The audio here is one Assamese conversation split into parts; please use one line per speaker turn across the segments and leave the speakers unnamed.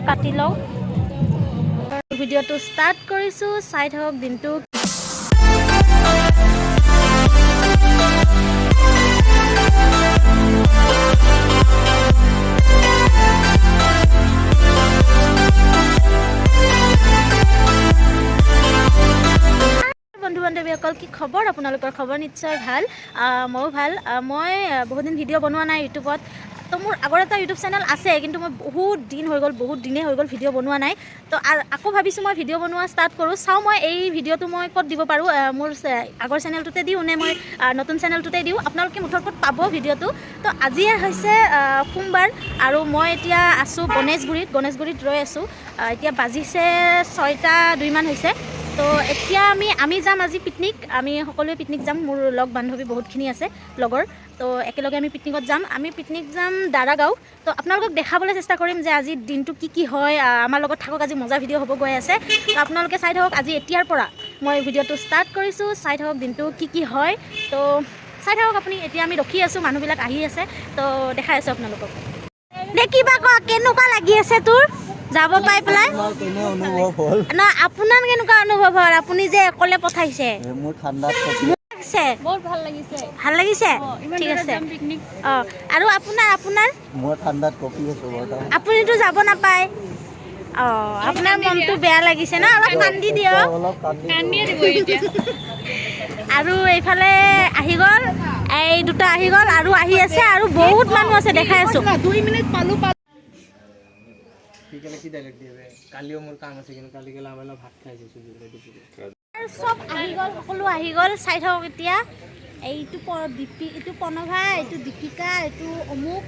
কাটি লওঁ ভিডিঅ'টো ষ্টাৰ্ট কৰিছোঁ চাই থাকক দিনটো বন্ধু-বান্ধৱীসকল কি খবৰ আপোনালোকৰ খবৰ নিশ্চয় ভাল ময়ো ভাল মই বহুত দিন ভিডিঅ' বনোৱা নাই ইউটিউবত তো মোৰ আগৰ এটা ইউটিউব চেনেল আছে কিন্তু মই বহুত দিনে হৈ গ'ল ভিডিঅ' বনোৱা নাই তো আকৌ ভাবিছোঁ মই ভিডিঅ' বনোৱা ষ্টাৰ্ট কৰোঁ চাওঁ মই এই ভিডিঅ'টো মই ক'ত দিব পাৰোঁ মোৰ আগৰ চেনেলটোতে দিওঁ নে মই নতুন চেনেলটোতে দিওঁ আপোনালোকে মুঠৰ ওপৰত পাব ভিডিঅ'টো তো আজি হৈছে সোমবাৰ আৰু মই এতিয়া আছোঁ গণেশগুৰিত ৰৈ আছোঁ এতিয়া বাজিছে 6:02 মান হৈছে তো এতিয়া আমি যাম আজি পিকনিক আমি সকলোৱে পিকনিক যাম মোৰ লগ বান্ধৱী বহুতখিনি আছে লগৰ তো একেলগে আমি পিকনিকত যাম দাৰাগাঁও তো আপোনালোকক দেখাবলৈ চেষ্টা কৰিম যে আজি দিনটো কি হয় আমাৰ লগত থাকক আজি মজা ভিডিঅ' হ'ব গৈ আছে তো আপোনালোকে চাই থাকক আজি এতিয়াৰ পৰা মই ভিডিঅ'টো ষ্টাৰ্ট কৰিছোঁ চাই থাকক দিনটো কি হয় তো চাই থাকক আপুনি এতিয়া আমি ৰখি আছোঁ মানুহবিলাক আহি আছে তো দেখাই আছোঁ আপোনালোকক দেখিবা কেনেকুৱা লাগি আছে তোৰ যাব পাই পেলাই ন আপোনাৰ কেনেকুৱা অনুভৱ হ'ল আপুনি যে অকলে পঠাইছে
মোৰ ঠাণ্ডাত
বহুত ভাল লাগিছে ঠিক আছে অঁ আৰু আপোনাৰ
মোৰ ঠাণ্ডাত কপি আছোঁ
আপুনিতো যাব নাপায় অঁ আপোনাৰ মনটো বেয়া লাগিছে ন অলপ কান্দি দিয়ক আৰু এইফালে আহি গ'ল এই দুটা আহি গ'ল আৰু আহি আছে আৰু বহুত মানুহ আছে দেখাই আছোঁ 2 মিনিট পালোঁ
কালিও মোৰ কাম আছে কিন্তু কালি গেলে আমাৰ ভাত খাই আছোঁ
চব আহি গ'ল সকলো আহি গ'ল চাই থাকক এতিয়া এইটো এইটো প্ৰণভা এইটো দীপিকা এইটো অমুক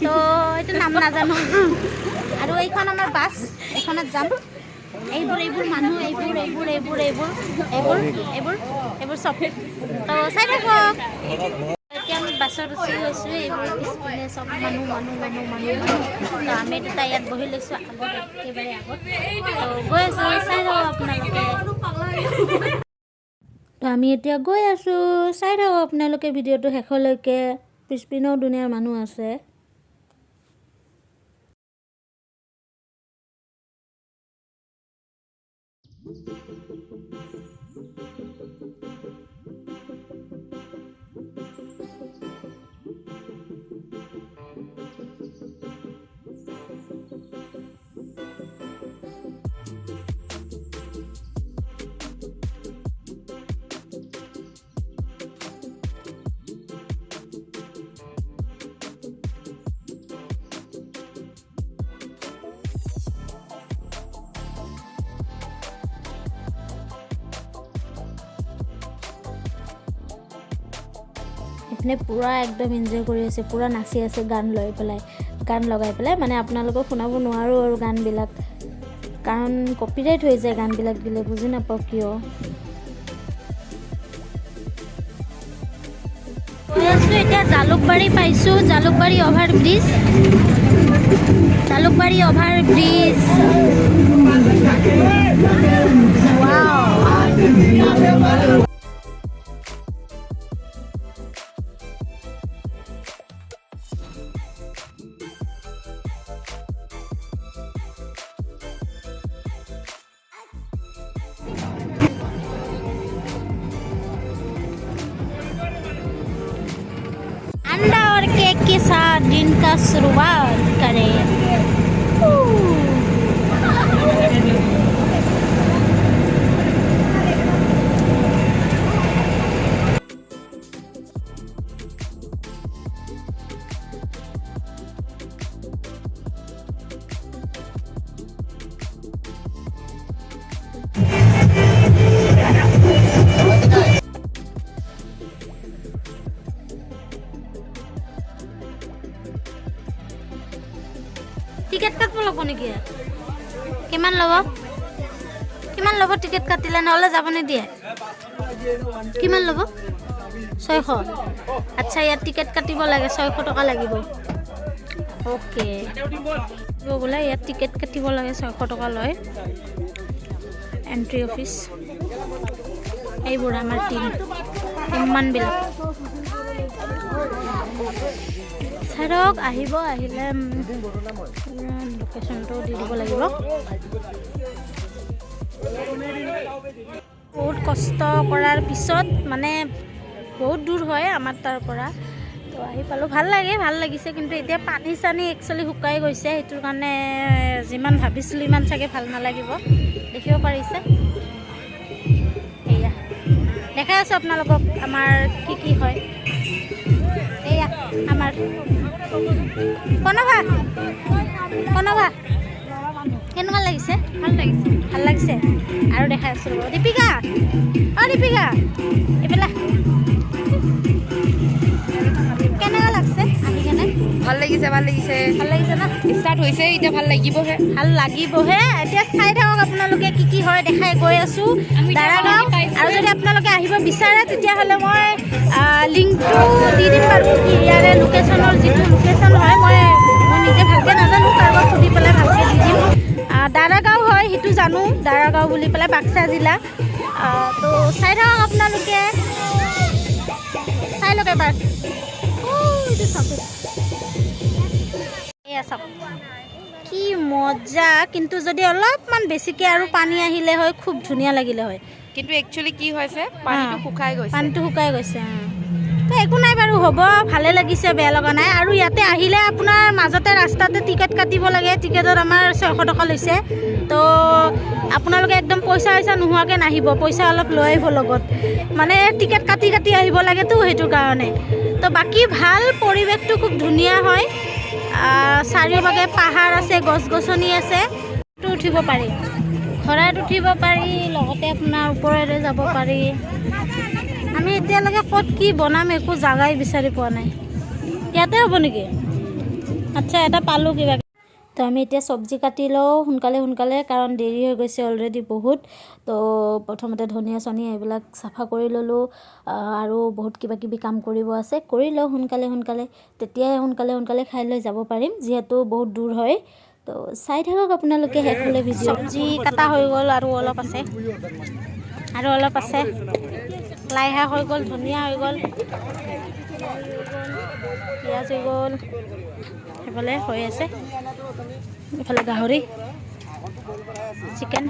তো এইটো নাম নাজানো আৰু এইখন আমাৰ বাছ এইখনত যাম এইবোৰ মানুহ এইবোৰ চব তো চাই থাকক এতিয়া আমি বাছত উঠি গৈছোঁ এইবোৰ পিছপিনে চব মানুহ তো আমি দুটা ইয়াত বহি লৈছোঁ একেবাৰে আগত তো গৈ আছোঁ চাই থাকক আপোনালোকে তো আমি এতিয়া গৈ আছোঁ চাই থাকক আপোনালোকে ভিডিঅ'টো শেষলৈকে পিছপিনেও দুনিয়াৰ মানুহ আছে এপিনে পূৰা একদম এনজয় কৰি আছে পূৰা নাচি আছে গান লগাই পেলাই মানে আপোনালোকক শুনাব নোৱাৰোঁ আৰু গানবিলাক কাৰণ কপিৰাইট হৈ যায় গানবিলাক দিলে বুজি নাপাওঁ কিয় গৈ আছোঁ এতিয়া জালুকবাৰী পাইছোঁ জালুকবাৰী অভাৰব্ৰিজ अंडा और केक के साथ दिन का शुरुआत करें টিকেট কাটব লাগব নেকি কিমান ল'ব টিকেট কাটিলে নহ'লে যাব নিদিয়ে কিমান ল'ব 600 আচ্ছা ইয়াত টিকেট কাটিব লাগে 600 টকা লাগিব ওকে বোলে ইয়াত টিকেট কাটিব লাগে 600 টকা লয় এন্ট্ৰি অফিচ এইবোৰ আমাৰ টিম ইমানবিলাক চাই ধৰক আহিব, আহিলে লোকেশ্যনটো দি দিব লাগিব। বহুত কষ্ট কৰাৰ পিছত মানে বহুত দূৰ হয় আমাৰ তাৰ পৰা, তো আহি পালোঁ। ভাল লাগিছে, কিন্তু এতিয়া পানী চানী একচুৱেলি শুকাই গৈছে, সেইটোৰ কাৰণে যিমান ভাবিছিলোঁ ইমান চাগে ভাল নালাগিব। দেখিব পাৰিছে, এয়া দেখাই আছোঁ আপোনালোকক আমাৰ কি হয়। এয়া আমাৰ কণভা কেনেকুৱা লাগিছে? ভাল লাগিছে। আৰু দেখাই আছোঁ ৰ'ব, দীপিকা এইফালে কেনেকুৱা লাগছে আহি কেনে?
ভাল লাগিছে
ন?
ষ্টাৰ্ট হৈছে, এতিয়া ভাল লাগিবহে।
এতিয়া চাই থাকক আপোনালোকে কি হয়, দেখাই গৈ আছোঁ দাৰাগাঁও। আৰু যদি আপোনালোকে আহিব বিচাৰে তেতিয়াহ'লে মই লিংকটো দি দিম বাৰু, ইয়াৰে লোকেশ্যনৰ যিটো লোকেশ্যন হয় মই নিজে ভালকৈ নাজানো, কাৰোবাক সুধি পেলাই ভালকৈ দি দিম। দাৰাগাঁও হয় সেইটো জানো, দাৰাগাঁও বুলি পেলাই বাক্সা জিলা। তো চাই থাকক আপোনালোকে, চাই লওক এবাৰ। এয়া চাওক কি মজা, কিন্তু যদি অলপমান বেছিকৈ আৰু পানী আহিলে হয় খুব ধুনীয়া লাগিলে হয়,
কিন্তু একচুৱেলি কি হৈছে, পানীটো শুকাই গৈছে। তো একো নাই বাৰু, হ'ব, ভালে লাগিছে, বেয়া লগা নাই। আৰু ইয়াতে আহিলে আপোনাৰ মাজতে ৰাস্তাতে টিকেট কাটিব লাগে, টিকেটত আমাৰ 600 টকা লৈছে।
তো আপোনালোকে একদম পইচা নোহোৱাকৈ নাহিব, পইচা অলপ লৈ আহিব লগত, মানে টিকেট কাটি আহিব লাগেতো, সেইটো কাৰণে। তো বাকী ভাল, পৰিৱেশটো খুব ধুনীয়া হয়, চাৰিওফালে পাহাৰ আছে, গছ গছনি আছে, উঠিব পাৰি, ঘোঁৰাত উঠিব পাৰি, লগতে আপোনাৰ ওপৰেৰে যাব পাৰি। আমি এতিয়ালৈকে ক'ত কি বনাম একো জাগাই বিচাৰি পোৱা নাই। ইয়াতে হ'ব নেকি? আচ্ছা, এটা পালোঁ কিবা। তো আমি এতিয়া চব্জি কাটি লওঁ সোনকালে, কাৰণ দেৰি হৈ গৈছে অলৰেডি বহুত। তো প্ৰথমতে ধনিয়া চনিয়া এইবিলাক চাফা কৰি ল'লোঁ, আৰু বহুত কিবা কিবি কাম কৰিব আছে, কৰি লওঁ সোনকালে, তেতিয়াই সোনকালে খাই লৈ যাব পাৰিম, যিহেতু বহুত দূৰ হয়। তো চাই থাকক আপোনালোকে শেষলৈ ভিডিঅ'। চব্জি কাটা হৈ গ'ল, আৰু অলপ আছে, লাই শাক হৈ গ'ল, ধনিয়া হৈ গ'ল, পিঁয়াজ হৈ গ'ল, সেইফালে হৈ আছে, এইফালে গাহৰি, চিকেন।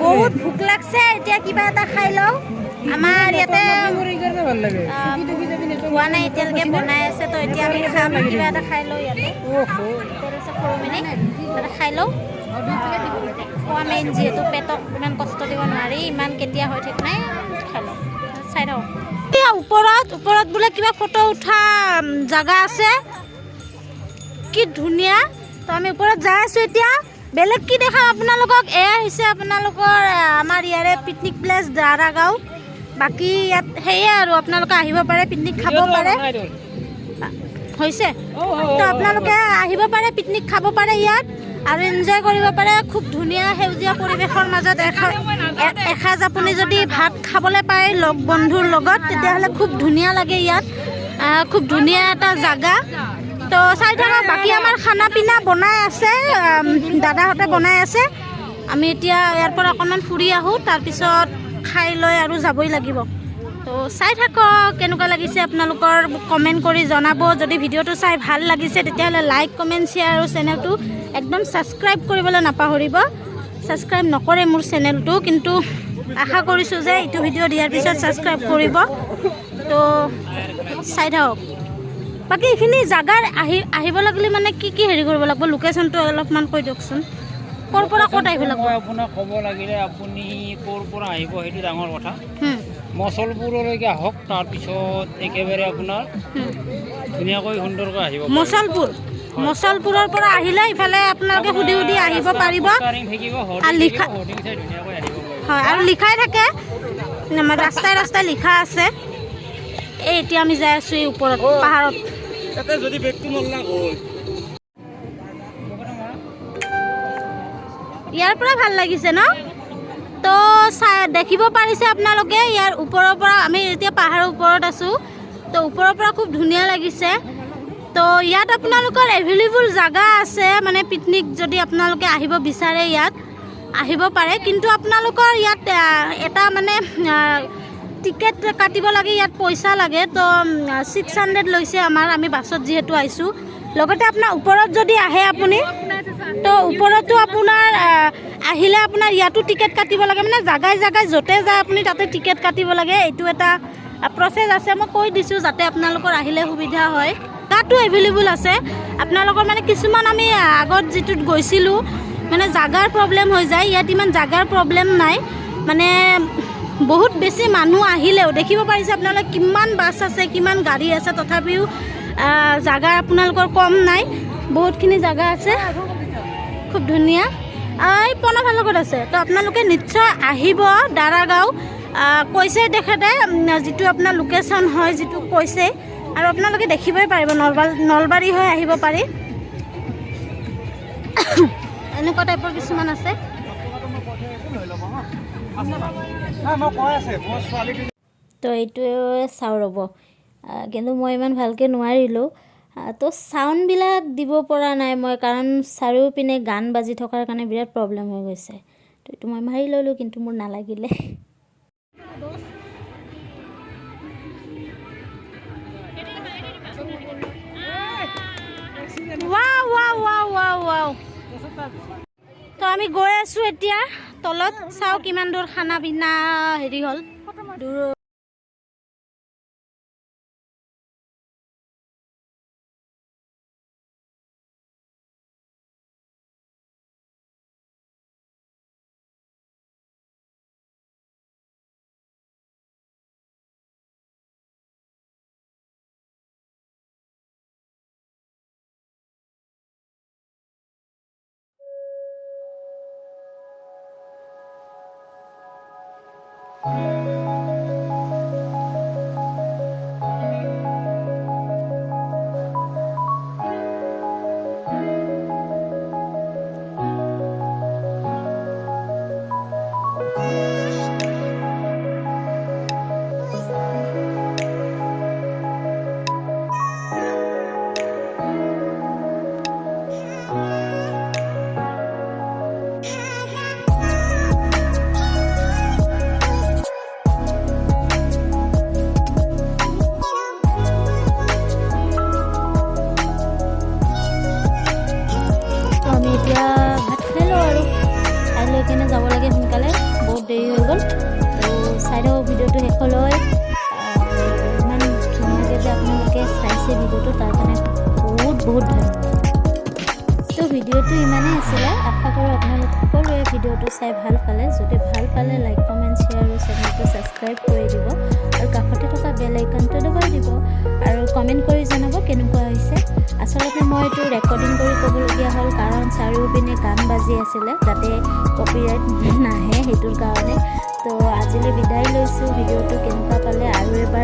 বহুত ভোক লাগছে, এতিয়া কিবা এটা খাই লওঁ। আমাৰ ইয়াতে হোৱা নাই এতিয়ালৈকে, বনাই আছে, তো এতিয়া আমি খাম, কিবা এটা খাই লওঁ। ইয়াতে সৰু মিনি তাতে খাই লওঁ, খোৱা মেইন, যিহেতু পেটক ইমান কষ্ট দিব নোৱাৰি, ইমান কেতিয়া হৈ ঠিক নাই, খাই লওঁ, চাই লওঁ। এতিয়া ওপৰত বোলে কিবা ফটো উঠা জাগা আছে, কি ধুনীয়া। তো আমি ওপৰত যাই আছোঁ এতিয়া। বেলেগ কি দেখাম আপোনালোকক, এয়া হৈছে আপোনালোকৰ আমাৰ ইয়াৰে পিকনিক প্লেচ দাৰাগাঁও। বাকী ইয়াত সেয়ে আৰু আপোনালোকে আহিব পাৰে, পিকনিক খাব পাৰে, হৈছে। তো আপোনালোকে আহিব পাৰে, পিকনিক খাব পাৰে ইয়াত, আৰু এনজয় কৰিব পাৰে। খুব ধুনীয়া সেউজীয়া পৰিৱেশৰ মাজত এসাঁজ আপুনি যদি ভাত খাবলৈ পায় লগ বন্ধুৰ লগত, তেতিয়াহ'লে খুব ধুনীয়া লাগে ইয়াত, খুব ধুনীয়া এটা জাগা। তো চাই থাকক, বাকী আমাৰ খানা পিনা বনাই আছে, দাদাহঁতে বনাই আছে। আমি এতিয়া ইয়াৰ পৰা অকণমান ফুৰি আহোঁ, তাৰপিছত খাই লৈ আৰু যাবই লাগিব। তো চাই থাকক কেনেকুৱা লাগিছে, আপোনালোকৰ কমেণ্ট কৰি জনাব। যদি ভিডিঅ'টো চাই ভাল লাগিছে তেতিয়াহ'লে লাইক, কমেণ্ট, শ্বেয়াৰ, আৰু চেনেলটো একদম ছাবস্ক্ৰাইব কৰিবলৈ নাপাহৰিব। ছাবস্ক্ৰাইব নকৰে মোৰ চেনেলটো, কিন্তু আশা কৰিছোঁ যে এইটো ভিডিঅ' দিয়াৰ পিছত ছাবস্ক্ৰাইব কৰিব। তো চাই থাকক। বাকী এইখিনি জাগাৰ আহিব লাগিলে মানে কি হেৰি কৰিব লাগিব, লোকেশ্যনটো অলপমান কৈ দিয়কচোন, ক'ৰ পৰা ক'ত আহিব লাগিব?
আপোনাক ক'ব লাগিলে আপুনি ক'ৰ পৰা আহিব সেইটো ডাঙৰ কথা। মচলপুৰলৈকে আহক, তাৰপিছত একেবাৰে আপোনাৰ ধুনীয়াকৈ সুন্দৰকৈ আহিব।
মচলপুৰৰ পৰা আহিলে ইফালে আপোনালোকে সুধি আহিব পাৰিব, আৰু লিখাই থাকে, ৰাস্তাই লিখা আছে। এই এতিয়া আমি যাই আছোঁ এই ওপৰত পাহাৰত। ইয়াৰ পৰা ভাল লাগিছে ন? তো দেখিব পাৰিছে আপোনালোকে, ইয়াৰ ওপৰৰ পৰা, আমি এতিয়া পাহাৰৰ ওপৰত আছোঁ, তো ওপৰৰ পৰা খুব ধুনীয়া লাগিছে।
তো ইয়াত আপোনালোকৰ এভেইলেবল জাগা আছে, মানে পিকনিক যদি আপোনালোকে আহিব বিচাৰে ইয়াত আহিব পাৰে, কিন্তু আপোনালোকৰ ইয়াত এটা মানে টিকেট কাটিব লাগে, ইয়াত পইচা লাগে। তো 600 লৈছে আমি বাছত যিহেতু আহিছোঁ। লগতে আপোনাৰ ওপৰত যদি আহে আপুনি, তো ওপৰতো আপোনাৰ আহিলে আপোনাৰ ইয়াতো টিকেট কাটিব লাগে, মানে জাগাই জাগাই য'তে যায় আপুনি তাতে টিকেট কাটিব লাগে। এইটো এটা প্ৰচেছ আছে, মই কৈ দিছোঁ যাতে আপোনালোকৰ আহিলে সুবিধা হয়। তাতো এভেইলেবল আছে আপোনালোকৰ, মানে কিছুমান আমি আগত যিটোত গৈছিলোঁ মানে জাগাৰ প্ৰব্লেম হৈ যায়, ইয়াত ইমান জাগাৰ প্ৰব্লেম নাই। মানে বহুত বেছি মানুহ আহিলেও দেখিব পাৰিছে আপোনালোকে কিমান বাছ আছে, কিমান গাড়ী আছে, তথাপিও জাগা আপোনালোকৰ কম নাই, বহুতখিনি জাগা আছে, খুব ধুনীয়া। এই পনাফাৰ লগত আছে। তো আপোনালোকে নিশ্চয় আহিব দাৰাগাঁও, কৈছে তেখেতে যিটো আপোনাৰ লোকেশ্যন হয় যিটো কৈছে, আৰু আপোনালোকে দেখিবই পাৰিব নলবাৰী হৈ আহিব পাৰি। এনেকুৱা টাইপৰ কিছুমান আছে। তো এইটোৱে চাওঁ ৰ'ব, কিন্তু মই ইমান ভালকৈ নোৱাৰিলোঁ। তো চাউণ্ডবিলাক দিব পৰা নাই মই, কাৰণ চাৰিওপিনে গান বাজি থকাৰ কাৰণে বিৰাট প্ৰব্লেম হৈ গৈছে। তো এইটো মই মাৰি ল'লোঁ, কিন্তু মোৰ নালাগিলে। তো আমি গৈ আছোঁ এতিয়া তলত, চাওঁ কিমান দূৰ খানা পিনা হেৰি হ'ল দূৰ। যাব লাগে সোনকালে, বহুত দেৰি হৈ গ'ল। তো চাই থাকক ভিডিঅ'টো শেষলৈ। ইমান ধুনীয়াকৈ যে আপোনালোকে চাইছে ভিডিঅ'টো, তাৰ কাৰণে বহুত ধন্যবাদ। তো ভিডিঅ'টো ইমানেই আছিলে, আশা কৰোঁ আপোনালোক সকলোৱে ভিডিঅ'টো চাই ভাল পালে। যদি ভাল পালে লাইক কমেণ্ট শ্বেয়াৰ আৰু চেনেলটো ছাবস্ক্ৰাইব কৰি দিব, আৰু কাষতে থকা বেল আইকনটো দবাই দিব, আৰু কমেণ্ট কৰি জনাব কেনেকুৱা হৈছে। আচলতে মই এইটো ৰেকৰ্ডিং কৰি ক'বলগীয়া হ'ল, কাৰণ চাৰিওপিনে গান বাজি আছিলে, যাতে কপিৰাইট নাহে সেইটোৰ কাৰণে। তো আজিলৈ বিদায় লৈছোঁ। ভিডিঅ'টো কেনেকুৱা পালে আৰু এবাৰ